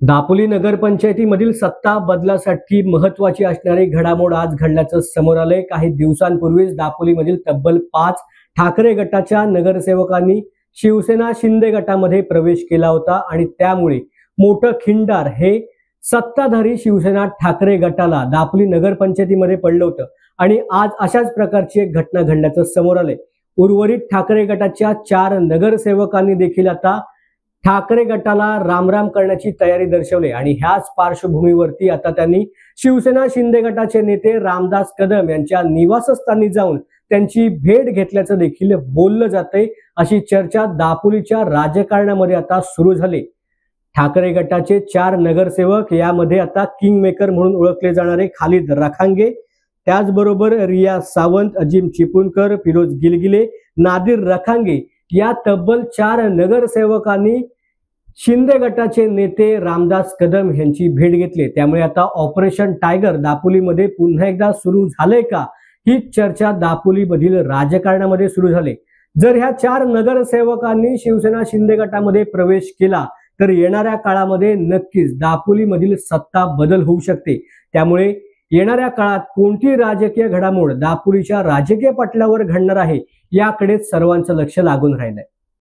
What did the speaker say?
दापोली नगरपंचायतीमधील सत्ता बदलासाठी महत्त्वाची असणारी घडामोड आज घडल्याचं समोर आलंय। काही दिवसांपूर्वीच दापोलीमधील तब्बल 5 ठाकरे गटाच्या नगरसेवकांनी शिवसेना शिंदे गटामध्ये प्रवेश केला होता आणि त्यामुळे मोठं खिंडार हे सत्ताधारी शिवसेना ठाकरे गटाला दापोली नगरपंचायतीमध्ये पडलं होतं आणि आज अशाच प्रकारची एक घटना घडल्याचं समोर आलंय। उर्वरित ठाकरे गटाच्या 4 नगरसेवकांनी देखील आता ठाकरे गटाला रामराम करण्याची तयारी दर्शवली आणि ह्याच पार्श्वभूमीवरती आता त्यांनी शिवसेना शिंदे गटाचे नेते रामदास कदम यांच्या निवासस्थानी जाऊन त्यांची भेट घेतल्याचं देखील बोललं जातंय। अशी चर्चा दापोलीच्या राजकारणामध्ये आता सुरू झाली। ठाकरे गटाचे 4 नगरसेवक यामध्ये आता किंग मेकर म्हणून ओळखले जाणारे खालिद रखांगे, त्याचबरोबर रिया सावंत, अजिम चिपळूणकर, फिरोज गिलगिले, नादिर रखांगे या तब्बल 4 नगरसेवकांनी शिंदे गटाचे नेते रामदास कदम यांची भेट घेतली। त्यामुळे आता ऑपरेशन टायगर दापोलीमध्ये पुन्हा एकदा सुरू झाले का, ही चर्चा दापोलीमधील राजकारणामध्ये सुरू झाली। जर ह्या 4 नगरसेवकांनी शिवसेना शिंदे गटामध्ये प्रवेश केला तर येणाऱ्या काळामध्ये नक्कीच दापोलीमधील सत्ता बदल होऊ शकते। त्यामुळे येणाऱ्या काळात कोणती राजकीय घडामोड दापोलीच्या राजकीय पटलावर घडणार आहे याकडे सर्वांचं लक्ष लागून राहिलंय।